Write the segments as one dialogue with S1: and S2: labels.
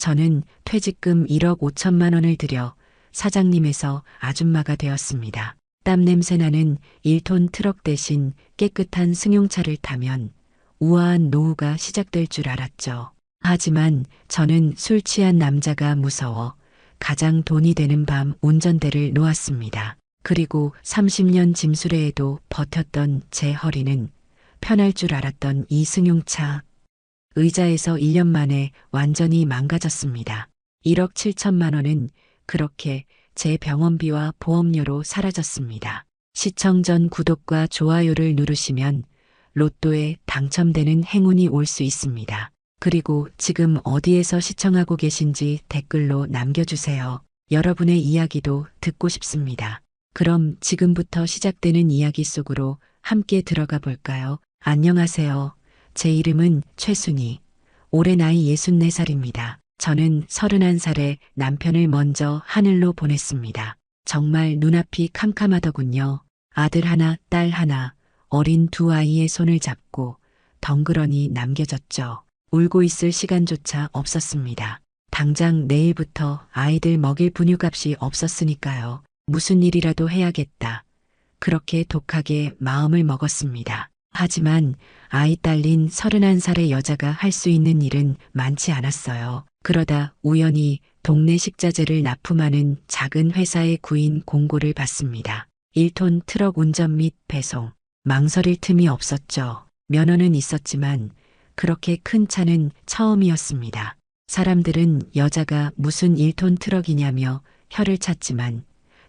S1: 저는 퇴직금 1억 5천만 원을 들여 사장님에서 아줌마가 되었습니다. 땀 냄새 나는 1톤 트럭 대신 깨끗한 승용차를 타면 우아한 노후가 시작될 줄 알았죠. 하지만 저는 술 취한 남자가 무서워 가장 돈이 되는 밤 운전대를 놓았습니다. 그리고 30년 짐수레에도 버텼던 제 허리는 편할 줄 알았던 이 승용차 의자에서 1년 만에 완전히 망가졌습니다. 1억 7천만 원은 그렇게 제 병원비와 보험료로 사라졌습니다. 시청 전 구독과 좋아요를 누르시면 로또에 당첨되는 행운이 올 수 있습니다. 그리고 지금 어디에서 시청하고 계신지 댓글로 남겨주세요. 여러분의 이야기도 듣고 싶습니다. 그럼 지금부터 시작되는 이야기 속으로 함께 들어가 볼까요? 안녕하세요. 제 이름은 최순희. 올해 나이 64살입니다. 저는 31살에 남편을 먼저 하늘로 보냈습니다. 정말 눈앞이 캄캄하더군요. 아들 하나, 딸 하나, 어린 두 아이의 손을 잡고 덩그러니 남겨졌죠. 울고 있을 시간조차 없었습니다. 당장 내일부터 아이들 먹일 분유값이 없었으니까요. 무슨 일이라도 해야겠다. 그렇게 독하게 마음을 먹었습니다. 하지만 아이 딸린 31살의 여자가 할 수 있는 일은 많지 않았어요. 그러다 우연히 동네 식자재를 납품하는 작은 회사의 구인 공고를 받습니다. 1톤 트럭 운전 및 배송. 망설일 틈이 없었죠. 면허는 있었지만 그렇게 큰 차는 처음이었습니다. 사람들은 여자가 무슨 1톤 트럭이냐며 혀를 찼지만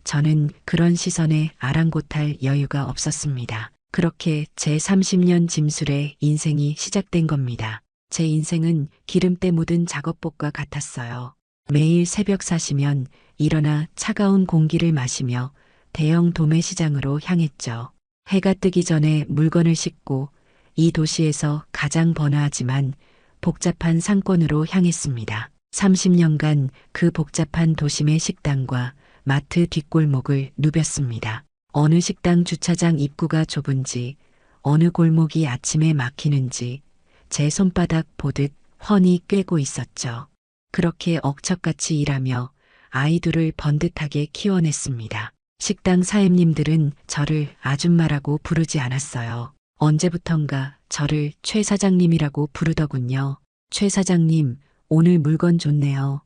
S1: 저는 그런 시선에 아랑곳할 여유가 없었습니다. 그렇게 제 30년 짐술의 인생이 시작된 겁니다. 제 인생은 기름때 묻은 작업복과 같았어요. 매일 새벽 4시면 일어나 차가운 공기를 마시며 대형 도매시장으로 향했죠. 해가 뜨기 전에 물건을 싣고 이 도시에서 가장 번화하지만 복잡한 상권으로 향했습니다. 30년간 그 복잡한 도심의 식당과 마트 뒷골목을 누볐습니다. 어느 식당 주차장 입구가 좁은지, 어느 골목이 아침에 막히는지 제 손바닥 보듯 훤히 꿰고 있었죠. 그렇게 억척같이 일하며 아이 둘을 번듯하게 키워냈습니다. 식당 사장님들은 저를 아줌마라고 부르지 않았어요. 언제부턴가 저를 최 사장님이라고 부르더군요. 최 사장님, 오늘 물건 좋네요.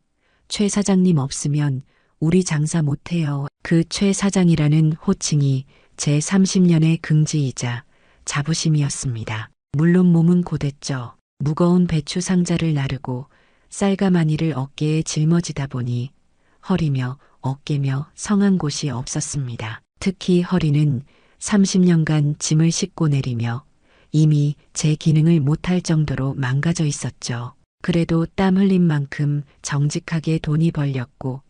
S1: 최 사장님 없으면 우리 장사 못해요. 그 최 사장이라는 호칭이 제 30년의 긍지이자 자부심이었습니다. 물론 몸은 고됐죠. 무거운 배추 상자를 나르고 쌀가마니를 어깨에 짊어지다 보니 허리며 어깨며 성한 곳이 없었습니다. 특히 허리는 30년간 짐을 싣고 내리며 이미 제 기능을 못할 정도로 망가져 있었죠. 그래도 땀 흘린 만큼 정직하게 돈이 벌렸고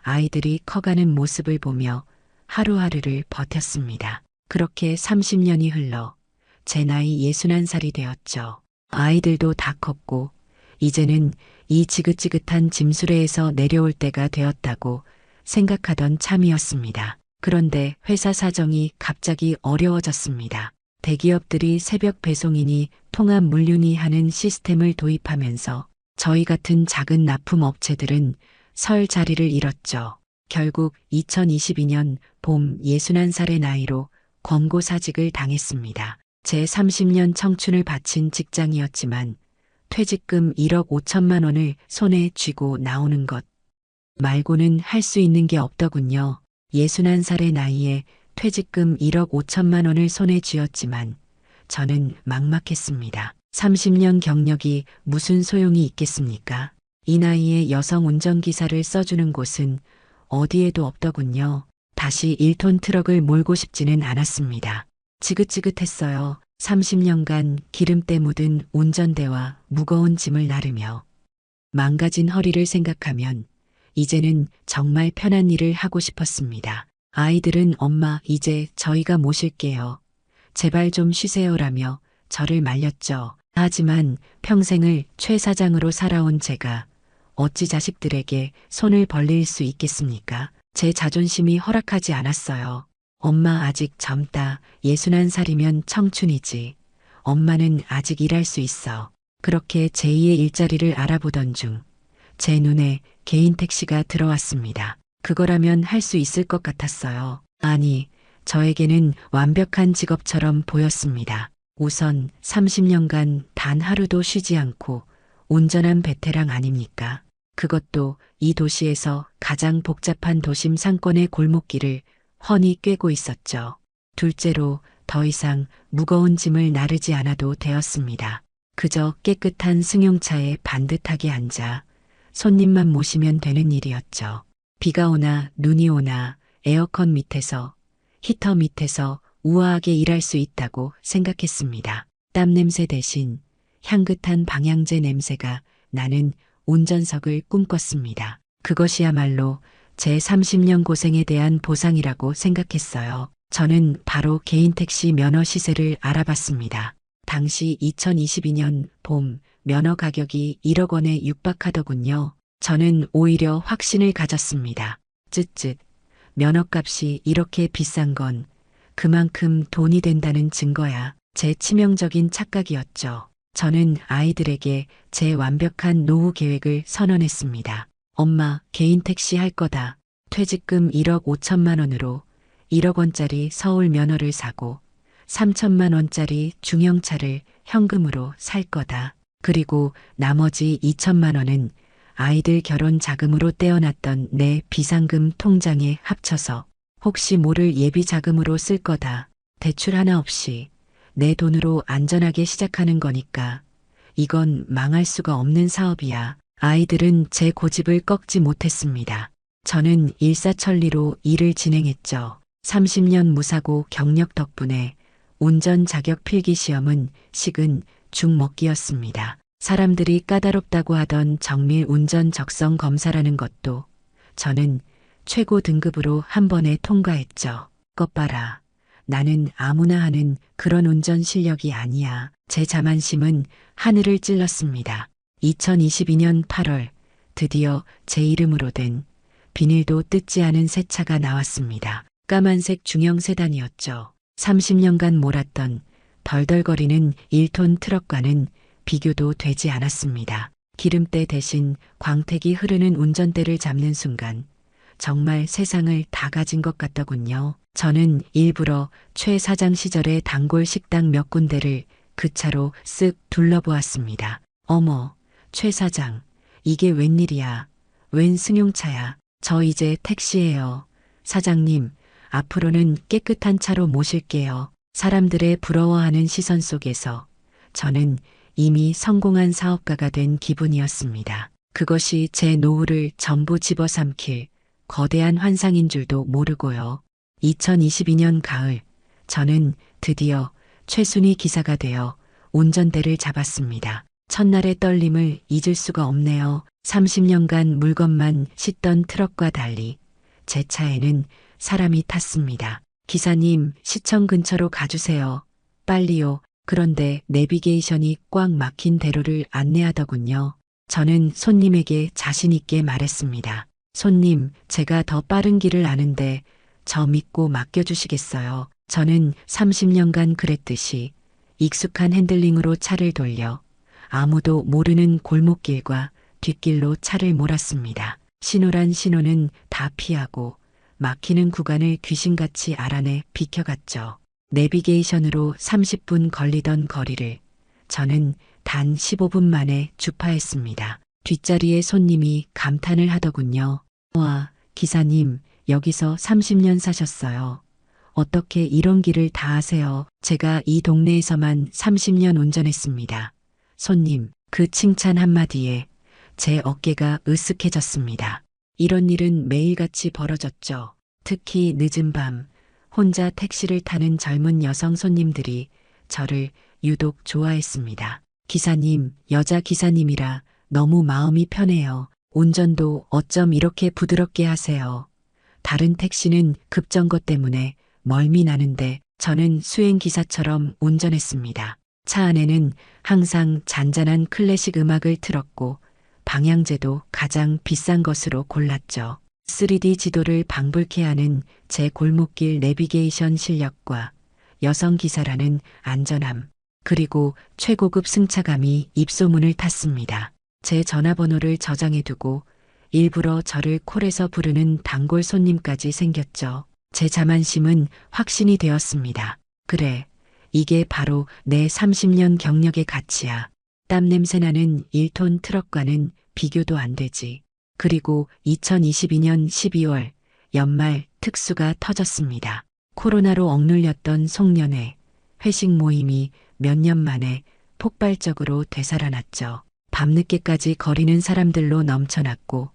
S1: 아이들이 커가는 모습을 보며 하루하루를 버텼습니다. 그렇게 30년이 흘러 제 나이 61살이 되었죠. 아이들도 다 컸고 이제는 이 지긋지긋한 짐수레에서 내려올 때가 되었다고 생각하던 참이었습니다. 그런데 회사 사정이 갑자기 어려워졌습니다. 대기업들이 새벽 배송이니 통합 물류니 하는 시스템을 도입하면서 저희 같은 작은 납품업체들은 설 자리를 잃었죠. 결국 2022년 봄 61살의 나이로 권고사직을 당했습니다. 제 30년 청춘을 바친 직장이었지만 퇴직금 1억 5천만 원을 손에 쥐고 나오는 것 말고는 할 수 있는 게 없더군요. 61살의 나이에 퇴직금 1억 5천만 원을 손에 쥐었지만 저는 막막했습니다. 30년 경력이 무슨 소용이 있겠습니까? 이 나이에 여성 운전기사를 써주는 곳은 어디에도 없더군요. 다시 1톤 트럭을 몰고 싶지는 않았습니다. 지긋지긋했어요. 30년간 기름때 묻은 운전대와 무거운 짐을 나르며 망가진 허리를 생각하면 이제는 정말 편한 일을 하고 싶었습니다. 아이들은 엄마 이제 저희가 모실게요. 제발 좀 쉬세요라며 저를 말렸죠. 하지만 평생을 최 사장으로 살아온 제가 어찌 자식들에게 손을 벌릴 수 있겠습니까? 제 자존심이 허락하지 않았어요. 엄마 아직 젊다. 61살이면 청춘이지. 엄마는 아직 일할 수 있어. 그렇게 제2의 일자리를 알아보던 중 제 눈에 개인 택시가 들어왔습니다. 그거라면 할 수 있을 것 같았어요. 아니, 저에게는 완벽한 직업처럼 보였습니다. 우선 30년간 단 하루도 쉬지 않고 운전한 베테랑 아닙니까? 그것도 이 도시에서 가장 복잡한 도심 상권의 골목길을 훤히 꿰고 있었죠. 둘째로 더 이상 무거운 짐을 나르지 않아도 되었습니다. 그저 깨끗한 승용차에 반듯하게 앉아 손님만 모시면 되는 일이었죠. 비가 오나 눈이 오나 에어컨 밑에서, 히터 밑에서 우아하게 일할 수 있다고 생각했습니다. 땀 냄새 대신 향긋한 방향제 냄새가 나는 운전석을 꿈꿨습니다. 그것이야말로 제 30년 고생에 대한 보상이라고 생각했어요. 저는 바로 개인 택시 면허 시세를 알아봤습니다. 당시 2022년 봄 면허 가격이 1억 원에 육박하더군요. 저는 오히려 확신을 가졌습니다. 쯧쯧. 면허값이 이렇게 비싼 건 그만큼 돈이 된다는 증거야. 제 치명적인 착각이었죠. 저는 아이들에게 제 완벽한 노후 계획을 선언했습니다. 엄마, 개인 택시 할 거다. 퇴직금 1억 5천만 원으로 1억 원짜리 서울 면허를 사고 3천만 원짜리 중형차를 현금으로 살 거다. 그리고 나머지 2천만 원은 아이들 결혼 자금으로 떼어놨던 내 비상금 통장에 합쳐서 혹시 모를 예비 자금으로 쓸 거다. 대출 하나 없이 내 돈으로 안전하게 시작하는 거니까 이건 망할 수가 없는 사업이야. 아이들은 제 고집을 꺾지 못했습니다. 저는 일사천리로 일을 진행했죠. 30년 무사고 경력 덕분에 운전 자격 필기 시험은 식은 죽 먹기였습니다. 사람들이 까다롭다고 하던 정밀 운전 적성 검사라는 것도 저는 최고 등급으로 한 번에 통과했죠. 것 봐라. 나는 아무나 하는 그런 운전 실력이 아니야. 제 자만심은 하늘을 찔렀습니다. 2022년 8월 드디어 제 이름으로 된 비닐도 뜯지 않은 새 차가 나왔습니다. 까만색 중형 세단이었죠. 30년간 몰았던 덜덜거리는 1톤 트럭과는 비교도 되지 않았습니다. 기름때 대신 광택이 흐르는 운전대를 잡는 순간 정말 세상을 다 가진 것 같더군요. 저는 일부러 최 사장 시절의 단골 식당 몇 군데를 그 차로 쓱 둘러보았습니다. 어머, 최 사장, 이게 웬일이야? 웬 승용차야? 저 이제 택시예요. 사장님, 앞으로는 깨끗한 차로 모실게요. 사람들의 부러워하는 시선 속에서 저는 이미 성공한 사업가가 된 기분이었습니다. 그것이 제 노후를 전부 집어삼킬 거대한 환상인 줄도 모르고요. 2022년 가을, 저는 드디어 최순희 기사가 되어 운전대를 잡았습니다. 첫날의 떨림을 잊을 수가 없네요. 30년간 물건만 싣던 트럭과 달리 제 차에는 사람이 탔습니다. 기사님, 시청 근처로 가주세요. 빨리요. 그런데 내비게이션이 꽉 막힌 대로를 안내하더군요. 저는 손님에게 자신 있게 말했습니다. 손님, 제가 더 빠른 길을 아는데 저 믿고 맡겨주시겠어요? 저는 30년간 그랬듯이 익숙한 핸들링으로 차를 돌려 아무도 모르는 골목길과 뒷길로 차를 몰았습니다. 신호란 신호는 다 피하고 막히는 구간을 귀신같이 알아내 비켜갔죠. 내비게이션으로 30분 걸리던 거리를 저는 단 15분 만에 주파했습니다. 뒷자리에 손님이 감탄을 하더군요. 와, 기사님, 여기서 30년 사셨어요. 어떻게 이런 길을 다 아세요? 제가 이 동네에서만 30년 운전했습니다. 손님, 그 칭찬 한마디에 제 어깨가 으쓱해졌습니다. 이런 일은 매일같이 벌어졌죠. 특히 늦은 밤, 혼자 택시를 타는 젊은 여성 손님들이 저를 유독 좋아했습니다. 기사님, 여자 기사님이라 너무 마음이 편해요. 운전도 어쩜 이렇게 부드럽게 하세요. 다른 택시는 급정거 때문에 멀미 나는데 저는 수행기사처럼 운전했습니다. 차 안에는 항상 잔잔한 클래식 음악을 틀었고 방향제도 가장 비싼 것으로 골랐죠. 3D 지도를 방불케 하는 제 골목길 내비게이션 실력과 여성 기사라는 안전함, 그리고 최고급 승차감이 입소문을 탔습니다. 제 전화번호를 저장해두고 일부러 저를 콜해서 부르는 단골 손님까지 생겼죠. 제 자만심은 확신이 되었습니다. 그래, 이게 바로 내 30년 경력의 가치야. 땀 냄새 나는 1톤 트럭과는 비교도 안 되지. 그리고 2022년 12월 연말 특수가 터졌습니다. 코로나로 억눌렸던 송년회, 회식 모임이 몇 년 만에 폭발적으로 되살아났죠. 밤늦게까지 거리는 사람들로 넘쳐났고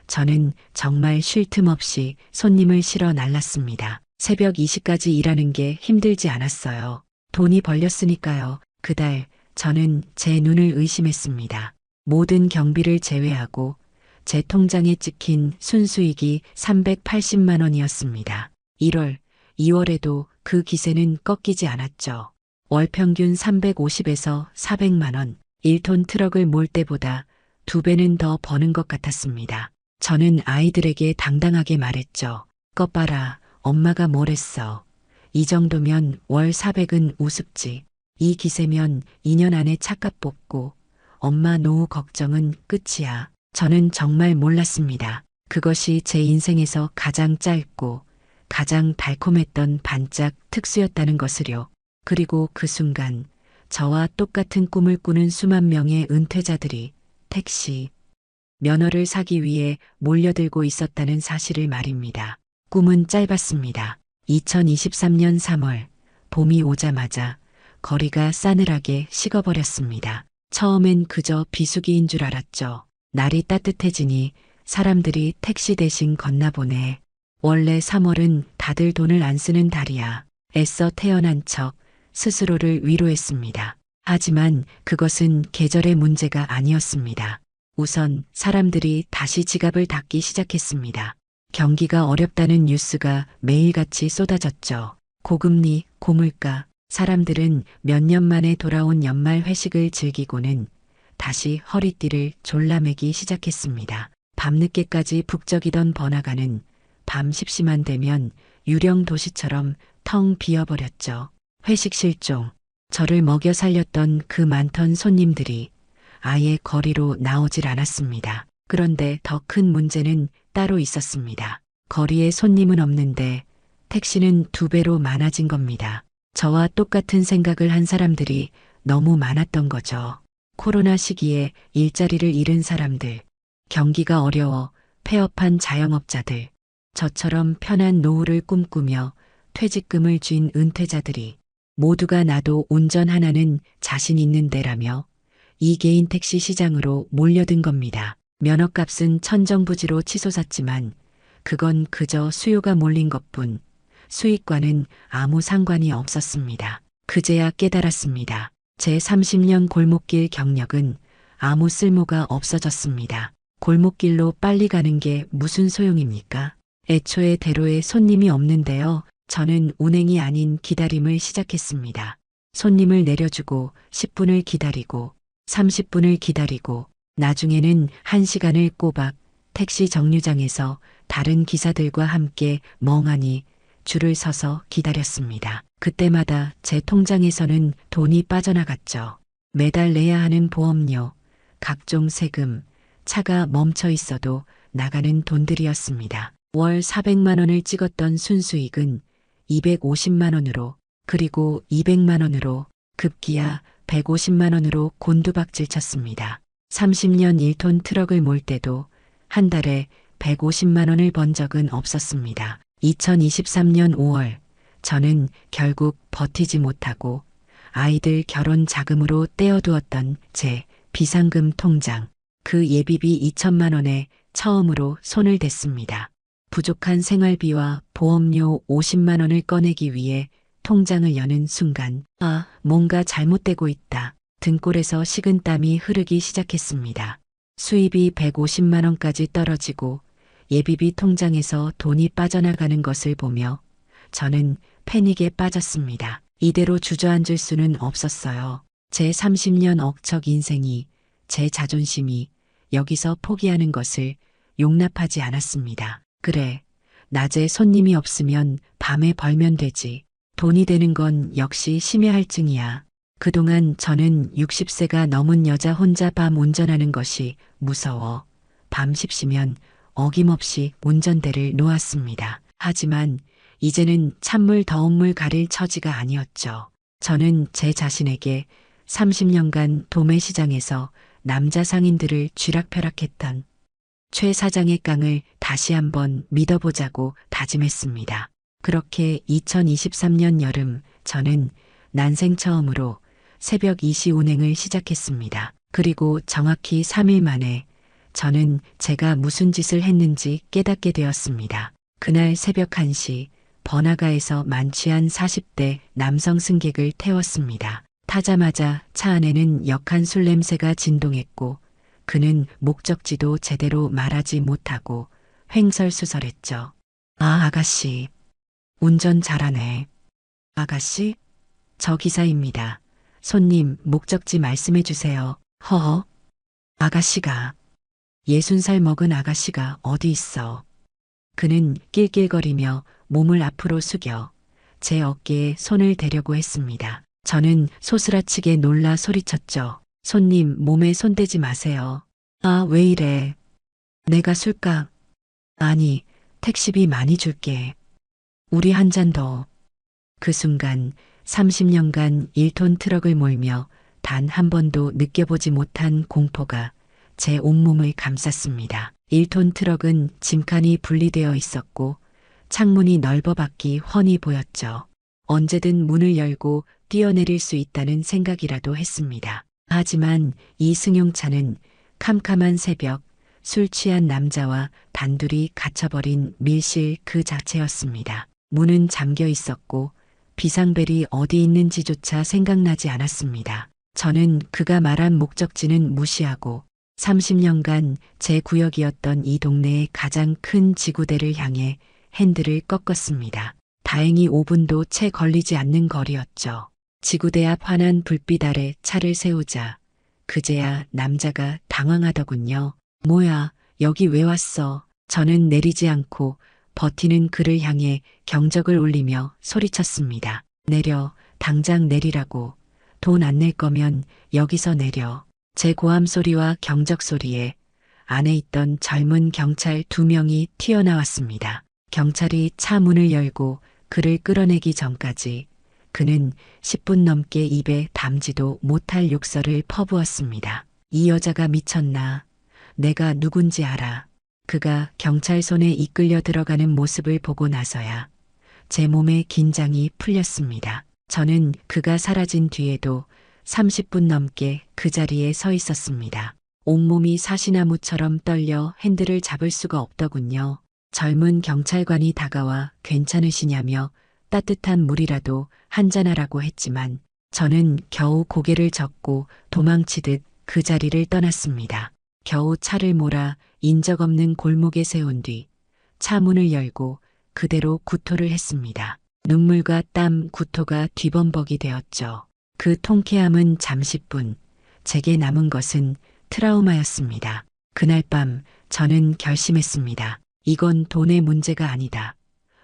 S1: 저는 정말 쉴 틈 없이 손님을 실어 날랐습니다. 새벽 2시까지 일하는 게 힘들지 않았어요. 돈이 벌렸으니까요. 그달 저는 제 눈을 의심했습니다. 모든 경비를 제외하고 제 통장에 찍힌 순수익이 380만 원이었습니다. 1월, 2월에도 그 기세는 꺾이지 않았죠. 월 평균 350에서 400만 원, 1톤 트럭을 몰 때보다 2배는 더 버는 것 같았습니다. 저는 아이들에게 당당하게 말했죠. 것 봐라, 엄마가 뭘 했어. 이 정도면 월 400은 우습지. 이 기세면 2년 안에 차값 뽑고 엄마 노후 걱정은 끝이야. 저는 정말 몰랐습니다. 그것이 제 인생에서 가장 짧고 가장 달콤했던 반짝 특수였다는 것을요. 그리고 그 순간 저와 똑같은 꿈을 꾸는 수만 명의 은퇴자들이 택시, 면허를 사기 위해 몰려들고 있었다는 사실을 말입니다. 꿈은 짧았습니다. 2023년 3월 봄이 오자마자 거리가 싸늘하게 식어버렸습니다. 처음엔 그저 비수기인 줄 알았죠. 날이 따뜻해지니 사람들이 택시 대신 건나보네. 원래 3월은 다들 돈을 안 쓰는 달이야. 애써 태어난 척 스스로를 위로했습니다. 하지만 그것은 계절의 문제가 아니었습니다. 우선 사람들이 다시 지갑을 닫기 시작했습니다. 경기가 어렵다는 뉴스가 매일같이 쏟아졌죠. 고금리, 고물가, 사람들은 몇 년 만에 돌아온 연말 회식을 즐기고는 다시 허리띠를 졸라매기 시작했습니다. 밤늦게까지 북적이던 번화가는 밤 10시만 되면 유령 도시처럼 텅 비어버렸죠. 회식 실종, 저를 먹여 살렸던 그 많던 손님들이 아예 거리로 나오질 않았습니다. 그런데 더 큰 문제는 따로 있었습니다. 거리에 손님은 없는데 택시는 2배로 많아진 겁니다. 저와 똑같은 생각을 한 사람들이 너무 많았던 거죠. 코로나 시기에 일자리를 잃은 사람들, 경기가 어려워 폐업한 자영업자들, 저처럼 편한 노후를 꿈꾸며 퇴직금을 쥔 은퇴자들이 모두가 나도 운전 하나는 자신 있는 데라며 이 개인 택시 시장으로 몰려든 겁니다. 면허값은 천정부지로 치솟았지만 그건 그저 수요가 몰린 것뿐 수익과는 아무 상관이 없었습니다. 그제야 깨달았습니다. 제 30년 골목길 경력은 아무 쓸모가 없어졌습니다. 골목길로 빨리 가는 게 무슨 소용입니까? 애초에 대로에 손님이 없는데요. 저는 운행이 아닌 기다림을 시작했습니다. 손님을 내려주고 10분을 기다리고 30분을 기다리고 나중에는 1시간을 꼬박 택시 정류장에서 다른 기사들과 함께 멍하니 줄을 서서 기다렸습니다. 그때마다 제 통장에서는 돈이 빠져나갔죠. 매달 내야 하는 보험료, 각종 세금, 차가 멈춰 있어도 나가는 돈들이었습니다. 월 400만 원을 찍었던 순수익은 250만 원으로 그리고 200만 원으로 급기야 150만 원으로 곤두박질 쳤습니다. 30년 1톤 트럭을 몰 때도 한 달에 150만 원을 번 적은 없었습니다. 2023년 5월 저는 결국 버티지 못하고 아이들 결혼 자금으로 떼어두었던 제 비상금 통장, 그 예비비 2천만 원에 처음으로 손을 댔습니다. 부족한 생활비와 보험료 50만 원을 꺼내기 위해 통장을 여는 순간 뭔가 잘못되고 있다. 등골에서 식은땀이 흐르기 시작했습니다. 수입이 150만 원까지 떨어지고 예비비 통장에서 돈이 빠져나가는 것을 보며 저는 패닉에 빠졌습니다. 이대로 주저앉을 수는 없었어요. 제 30년 억척 인생이, 제 자존심이 여기서 포기하는 것을 용납하지 않았습니다. 그래, 낮에 손님이 없으면 밤에 벌면 되지. 돈이 되는 건 역시 심야할증이야. 그동안 저는 60세가 넘은 여자 혼자 밤 운전하는 것이 무서워 밤 십시면 어김없이 운전대를 놓았습니다. 하지만 이제는 찬물 더운 물 가릴 처지가 아니었죠. 저는 제 자신에게 30년간 도매시장에서 남자 상인들을 쥐락펴락했던 최 사장의 깡을 다시 한번 믿어보자고 다짐했습니다. 그렇게 2023년 여름 저는 난생 처음으로 새벽 2시 운행을 시작했습니다. 그리고 정확히 3일 만에 저는 제가 무슨 짓을 했는지 깨닫게 되었습니다. 그날 새벽 1시 번화가에서 만취한 40대 남성 승객을 태웠습니다. 타자마자 차 안에는 역한 술 냄새가 진동했고 그는 목적지도 제대로 말하지 못하고 횡설수설했죠. 아, 아가씨. 운전 잘하네. 아가씨? 저 기사입니다. 손님, 목적지 말씀해 주세요. 허허. 아가씨가. 60살 먹은 아가씨가 어디 있어. 그는 낄낄거리며 몸을 앞으로 숙여 제 어깨에 손을 대려고 했습니다. 저는 소스라치게 놀라 소리쳤죠. 손님, 몸에 손대지 마세요. 아, 왜 이래. 내가 술값. 아니, 택시비 많이 줄게. 우리 한 잔 더. 그 순간 30년간 1톤 트럭을 몰며 단 한 번도 느껴보지 못한 공포가 제 온몸을 감쌌습니다. 1톤 트럭은 짐칸이 분리되어 있었고 창문이 넓어 밖이 훤히 보였죠. 언제든 문을 열고 뛰어내릴 수 있다는 생각이라도 했습니다. 하지만 이 승용차는 캄캄한 새벽 술 취한 남자와 단둘이 갇혀버린 밀실 그 자체였습니다. 문은 잠겨 있었고 비상벨이 어디 있는지조차 생각나지 않았습니다. 저는 그가 말한 목적지는 무시하고 30년간 제 구역이었던 이 동네의 가장 큰 지구대를 향해 핸들을 꺾었습니다. 다행히 5분도 채 걸리지 않는 거리였죠. 지구대 앞 환한 불빛 아래 차를 세우자 그제야 남자가 당황하더군요. 뭐야, 여기 왜 왔어? 저는 내리지 않고 버티는 그를 향해 경적을 울리며 소리쳤습니다. 내려, 당장 내리라고. 돈 안 낼 거면 여기서 내려. 제 고함 소리와 경적 소리에 안에 있던 젊은 경찰 2명이 튀어나왔습니다. 경찰이 차 문을 열고 그를 끌어내기 전까지 그는 10분 넘게 입에 담지도 못할 욕설을 퍼부었습니다. 이 여자가 미쳤나? 내가 누군지 알아. 그가 경찰 손에 이끌려 들어가는 모습을 보고 나서야 제 몸의 긴장이 풀렸습니다. 저는 그가 사라진 뒤에도 30분 넘게 그 자리에 서 있었습니다. 온몸이 사시나무처럼 떨려 핸들을 잡을 수가 없더군요. 젊은 경찰관이 다가와 괜찮으시냐며 따뜻한 물이라도 한잔하라고 했지만 저는 겨우 고개를 젓고 도망치듯 그 자리를 떠났습니다. 겨우 차를 몰아 인적 없는 골목에 세운 뒤 차 문을 열고 그대로 구토를 했습니다. 눈물과 땀, 구토가 뒤범벅이 되었죠. 그 통쾌함은 잠시뿐, 제게 남은 것은 트라우마였습니다. 그날 밤 저는 결심했습니다. 이건 돈의 문제가 아니다.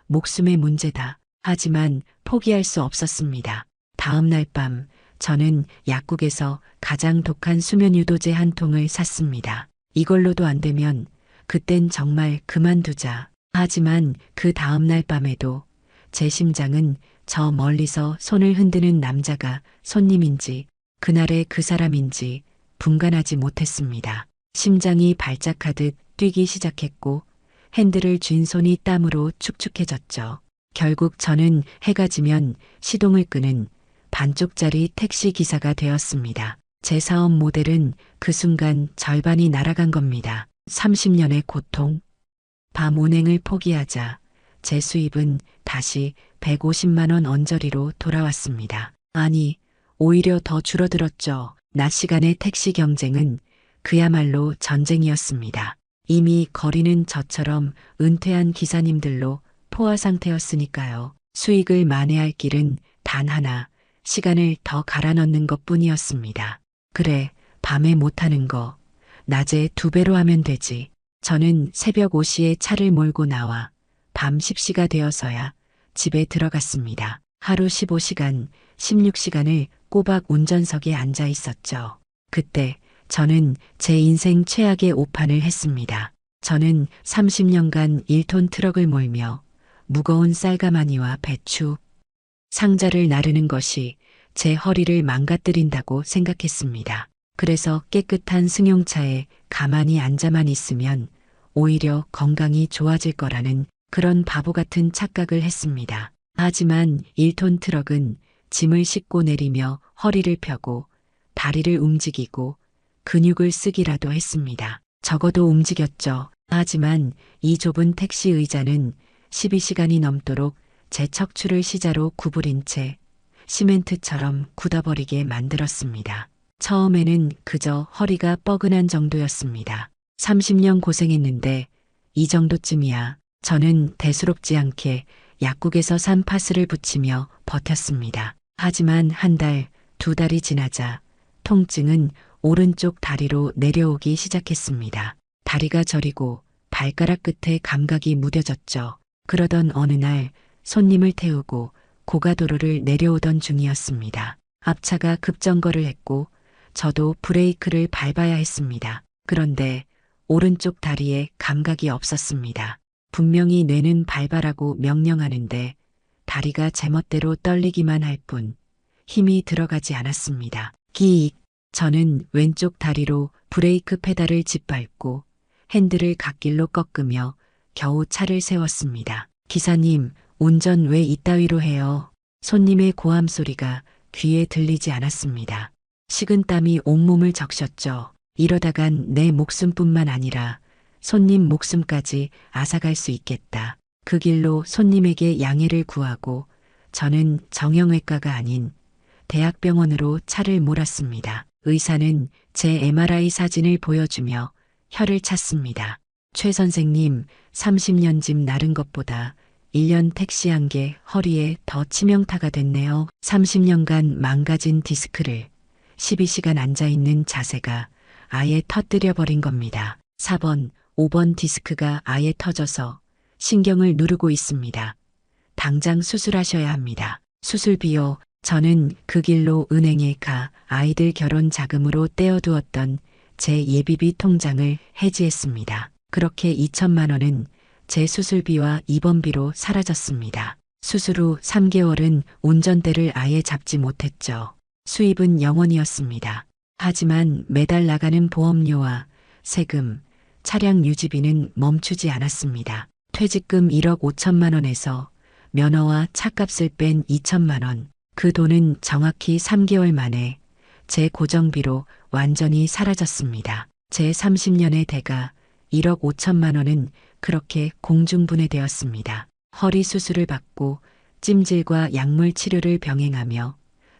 S1: 목숨의 문제다. 하지만 포기할 수 없었습니다. 다음 날 밤 저는 약국에서 가장 독한 수면유도제 한 통을 샀습니다. 이걸로도 안 되면 그땐 정말 그만두자. 하지만 그 다음 날 밤에도 제 심장은 저 멀리서 손을 흔드는 남자가 손님인지 그날의 그 사람인지 분간하지 못했습니다. 심장이 발작하듯 뛰기 시작했고 핸들을 쥔 손이 땀으로 축축해졌죠. 결국 저는 해가 지면 시동을 끄는 반쪽짜리 택시 기사가 되었습니다. 제 사업 모델은 그 순간 절반이 날아간 겁니다. 30년의 고통. 밤 운행을 포기하자 제 수입은 다시 150만 원 언저리로 돌아왔습니다. 아니, 오히려 더 줄어들었죠. 낮 시간의 택시 경쟁은 그야말로 전쟁이었습니다. 이미 거리는 저처럼 은퇴한 기사님들로 포화 상태였으니까요. 수익을 만회할 길은 단 하나, 시간을 더 갈아 넣는 것뿐이었습니다. 그래, 밤에 못하는 거, 낮에 2배로 하면 되지. 저는 새벽 5시에 차를 몰고 나와 밤 10시가 되어서야 집에 들어갔습니다. 하루 15시간, 16시간을 꼬박 운전석에 앉아 있었죠. 그때 저는 제 인생 최악의 오판을 했습니다. 저는 30년간 1톤 트럭을 몰며 무거운 쌀가마니와 배추, 상자를 나르는 것이 제 허리를 망가뜨린다고 생각했습니다. 그래서 깨끗한 승용차에 가만히 앉아만 있으면 오히려 건강이 좋아질 거라는 그런 바보 같은 착각을 했습니다. 하지만 1톤 트럭은 짐을 싣고 내리며 허리를 펴고 다리를 움직이고 근육을 쓰기라도 했습니다. 적어도 움직였죠. 하지만 이 좁은 택시 의자는 12시간이 넘도록 제 척추를 시자로 구부린 채 시멘트처럼 굳어버리게 만들었습니다. 처음에는 그저 허리가 뻐근한 정도였습니다. 30년 고생했는데 이 정도쯤이야. 저는 대수롭지 않게 약국에서 산 파스를 붙이며 버텼습니다. 하지만 한 달, 두 달이 지나자 통증은 오른쪽 다리로 내려오기 시작했습니다. 다리가 저리고 발가락 끝에 감각이 무뎌졌죠. 그러던 어느 날 손님을 태우고 고가도로를 내려오던 중이었습니다. 앞차가 급정거를 했고 저도 브레이크를 밟아야 했습니다. 그런데 오른쪽 다리에 감각이 없었습니다. 분명히 뇌는 밟아라고 명령하는데 다리가 제멋대로 떨리기만 할 뿐 힘이 들어가지 않았습니다. 기익! 저는 왼쪽 다리로 브레이크 페달을 짓밟고 핸들을 갓길로 꺾으며 겨우 차를 세웠습니다. 기사님, 운전 왜 이따위로 해요? 손님의 고함 소리가 귀에 들리지 않았습니다. 식은땀이 온몸을 적셨죠. 이러다간 내 목숨뿐만 아니라 손님 목숨까지 앗아갈 수 있겠다. 그 길로 손님에게 양해를 구하고 저는 정형외과가 아닌 대학병원으로 차를 몰았습니다. 의사는 제 MRI 사진을 보여주며 혀를 찼습니다. 최 선생님, 30년 짐 나른 것보다 1년 택시한 게 허리에 더 치명타가 됐네요. 30년간 망가진 디스크를 12시간 앉아있는 자세가 아예 터뜨려버린 겁니다. 4번, 5번 디스크가 아예 터져서 신경을 누르고 있습니다. 당장 수술하셔야 합니다. 수술비요. 저는 그 길로 은행에 가 아이들 결혼 자금으로 떼어두었던 제 예비비 통장을 해지했습니다. 그렇게 2천만 원은 제 수술비와 입원비로 사라졌습니다. 수술 후 3개월은 운전대를 아예 잡지 못했죠. 수입은 0원이었습니다. 하지만 매달 나가는 보험료와 세금, 차량 유지비는 멈추지 않았습니다. 퇴직금 1억 5천만 원에서 면허와 차값을 뺀 2천만 원. 그 돈은 정확히 3개월 만에 제 고정비로 완전히 사라졌습니다. 제 30년의 대가 1억 5천만 원은 그렇게 공중분해되었습니다. 허리 수술을 받고 찜질과 약물 치료를 병행하며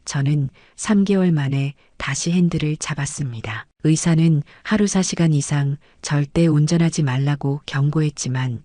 S1: 저는 3개월 만에 다시 핸들을 잡았습니다. 의사는 하루 4시간 이상 절대 운전하지 말라고 경고했지만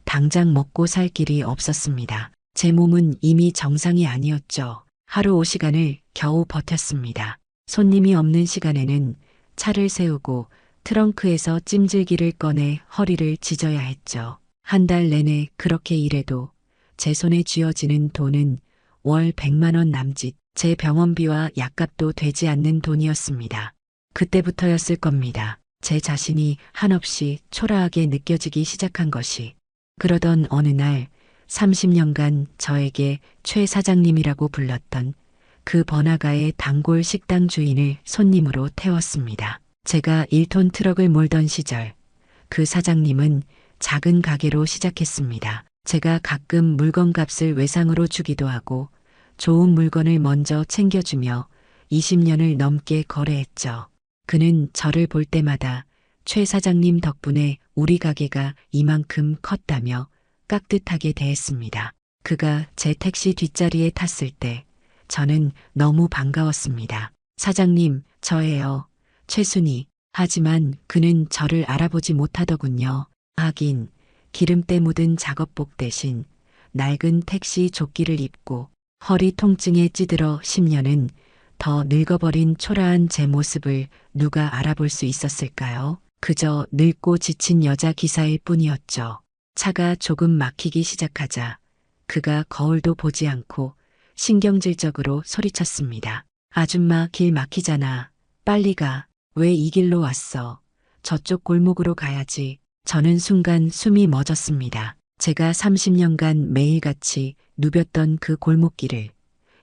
S1: 당장 먹고 살 길이 없었습니다. 제 몸은 이미 정상이 아니었죠. 하루 5시간을 겨우 버텼습니다. 손님이 없는 시간에는 차를 세우고 트렁크에서 찜질기를 꺼내 허리를 찢어야 했죠. 한 달 내내 그렇게 일해도 제 손에 쥐어지는 돈은 월 100만 원 남짓, 제 병원비와 약값도 되지 않는 돈이었습니다. 그때부터였을 겁니다. 제 자신이 한없이 초라하게 느껴지기 시작한 것이. 그러던 어느 날 30년간 저에게 최 사장님이라고 불렀던 그 번화가의 단골 식당 주인을 손님으로 태웠습니다. 제가 1톤 트럭을 몰던 시절 그 사장님은 작은 가게로 시작했습니다. 제가 가끔 물건값을 외상으로 주기도 하고 좋은 물건을 먼저 챙겨주며 20년을 넘게 거래했죠. 그는 저를 볼 때마다 최 사장님 덕분에 우리 가게가 이만큼 컸다며 깍듯하게 대했습니다. 그가 제 택시 뒷자리에 탔을 때 저는 너무 반가웠습니다. 사장님, 저예요. 최순희. 하지만 그는 저를 알아보지 못하더군요. 하긴 기름때 묻은 작업복 대신 낡은 택시 조끼를 입고 허리 통증에 찌들어 10년은 더 늙어버린 초라한 제 모습을 누가 알아볼 수 있었을까요? 그저 늙고 지친 여자 기사일 뿐이었죠. 차가 조금 막히기 시작하자 그가 거울도 보지 않고 신경질적으로 소리쳤습니다. 아줌마 길 막히잖아. 빨리 가. 왜 이 길로 왔어? 저쪽 골목으로 가야지. 저는 순간 숨이 멎었습니다. 제가 30년간 매일같이 누볐던 그 골목길을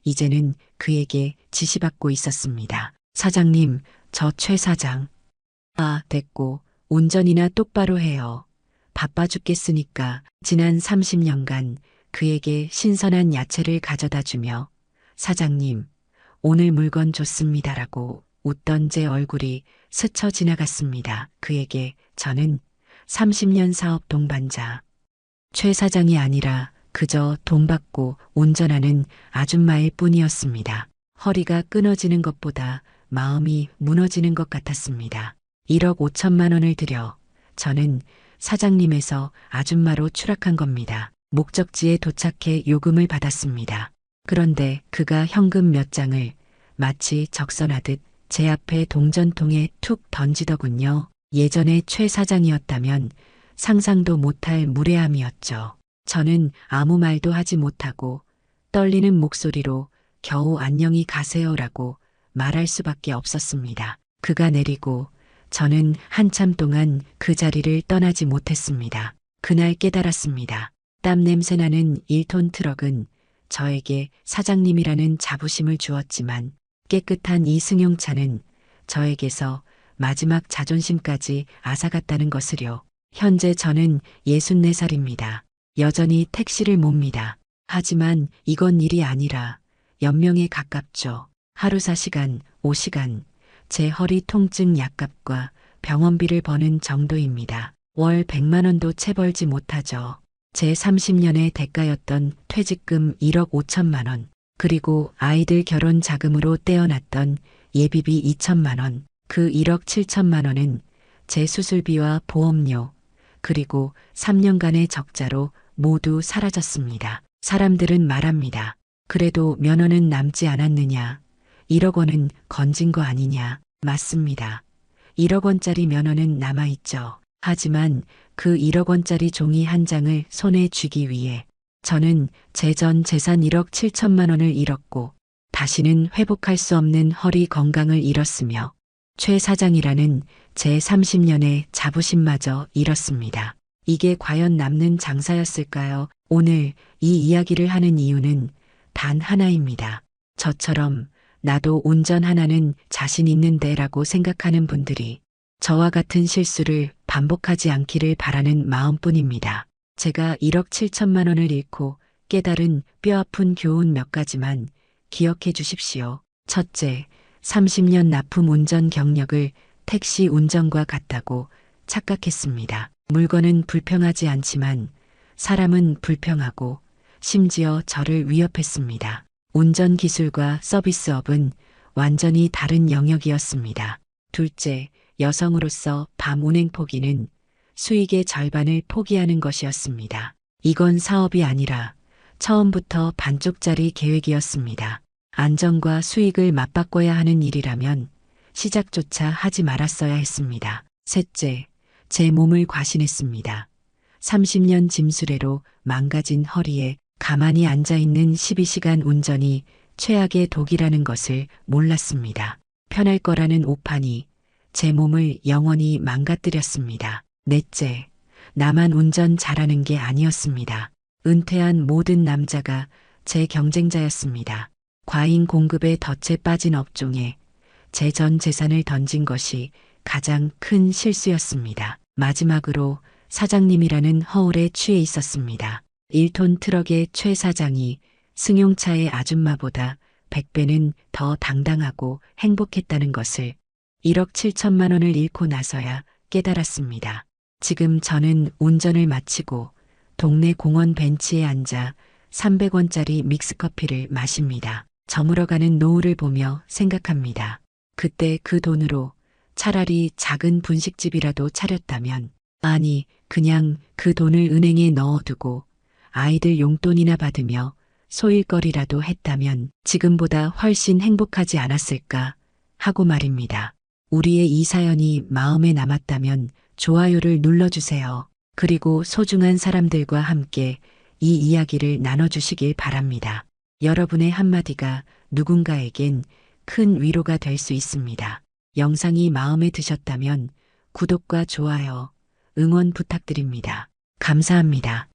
S1: 이제는 그에게 지시받고 있었습니다. 사장님, 저 최 사장. 아, 됐고, 운전이나 똑바로 해요. 바빠 죽겠으니까. 지난 30년간 그에게 신선한 야채를 가져다 주며 사장님, 오늘 물건 좋습니다라고 웃던 제 얼굴이 스쳐 지나갔습니다. 그에게 저는 30년 사업 동반자, 최 사장이 아니라 그저 돈 받고 운전하는 아줌마일 뿐이었습니다. 허리가 끊어지는 것보다 마음이 무너지는 것 같았습니다. 1억 5천만 원을 들여 저는 사장님에서 아줌마로 추락한 겁니다. 목적지에 도착해 요금을 받았습니다. 그런데 그가 현금 몇 장을 마치 적선하듯 제 앞에 동전통에 툭 던지더군요. 예전에 최 사장이었다면 상상도 못할 무례함이었죠. 저는 아무 말도 하지 못하고 떨리는 목소리로 겨우 안녕히 가세요라고 말할 수밖에 없었습니다. 그가 내리고 저는 한참 동안 그 자리를 떠나지 못했습니다. 그날 깨달았습니다. 땀 냄새 나는 1톤 트럭은 저에게 사장님이라는 자부심을 주었지만 깨끗한 이 승용차는 저에게서 마지막 자존심까지 앗아갔다는 것을요. 현재 저는 64살입니다. 여전히 택시를 몹니다. 하지만 이건 일이 아니라 연명에 가깝죠. 하루 4시간, 5시간, 제 허리 통증 약값과 병원비를 버는 정도입니다. 월 100만 원도 채 벌지 못하죠. 제 30년의 대가였던 퇴직금 1억 5천만 원, 그리고 아이들 결혼 자금으로 떼어놨던 예비비 2천만 원, 그 1억 7천만 원은 제 수술비와 보험료, 그리고 3년간의 적자로 모두 사라졌습니다. 사람들은 말합니다. 그래도 면허는 남지 않았느냐. 1억 원은 건진 거 아니냐. 맞습니다. 1억 원짜리 면허는 남아있죠. 하지만 그 1억 원짜리 종이 한 장을 손에 쥐기 위해 저는 제 전 재산 1억 7천만 원을 잃었고 다시는 회복할 수 없는 허리 건강을 잃었으며 최 사장이라는 제 30년의 자부심마저 잃었습니다. 이게 과연 남는 장사였을까요? 오늘 이 이야기를 하는 이유는 단 하나입니다. 저처럼 나도 운전 하나는 자신 있는데 라고 생각하는 분들이 저와 같은 실수를 반복하지 않기를 바라는 마음뿐입니다. 제가 1억 7천만 원을 잃고 깨달은 뼈아픈 교훈 몇 가지만 기억해 주십시오. 첫째, 30년 납품 운전 경력을 택시 운전과 같다고 착각했습니다. 물건은 불평하지 않지만 사람은 불평하고 심지어 저를 위협했습니다. 운전 기술과 서비스업은 완전히 다른 영역이었습니다. 둘째, 여성으로서 밤 운행 포기는 수익의 절반을 포기하는 것이었습니다. 이건 사업이 아니라 처음부터 반쪽짜리 계획이었습니다. 안정과 수익을 맞바꿔야 하는 일이라면 시작조차 하지 말았어야 했습니다. 셋째, 제 몸을 과신했습니다. 30년 짐수레로 망가진 허리에 가만히 앉아있는 12시간 운전이 최악의 독이라는 것을 몰랐습니다. 편할 거라는 오판이 제 몸을 영원히 망가뜨렸습니다. 넷째, 나만 운전 잘하는 게 아니었습니다. 은퇴한 모든 남자가 제 경쟁자였습니다. 과잉 공급에 덫에 빠진 업종에 제 전 재산을 던진 것이 가장 큰 실수였습니다. 마지막으로 사장님이라는 허울에 취해 있었습니다. 1톤 트럭의 최 사장이 승용차의 아줌마보다 100배는 더 당당하고 행복했다는 것을 1억 7천만 원을 잃고 나서야 깨달았습니다. 지금 저는 운전을 마치고 동네 공원 벤치에 앉아 300원짜리 믹스커피를 마십니다. 저물어가는 노을을 보며 생각합니다. 그때 그 돈으로 차라리 작은 분식집이라도 차렸다면, 아니, 그냥 그 돈을 은행에 넣어두고 아이들 용돈이나 받으며 소일거리라도 했다면 지금보다 훨씬 행복하지 않았을까 하고 말입니다. 우리의 이 사연이 마음에 남았다면 좋아요를 눌러주세요. 그리고 소중한 사람들과 함께 이 이야기를 나눠주시길 바랍니다. 여러분의 한마디가 누군가에겐 큰 위로가 될 수 있습니다. 영상이 마음에 드셨다면 구독과 좋아요, 응원 부탁드립니다. 감사합니다.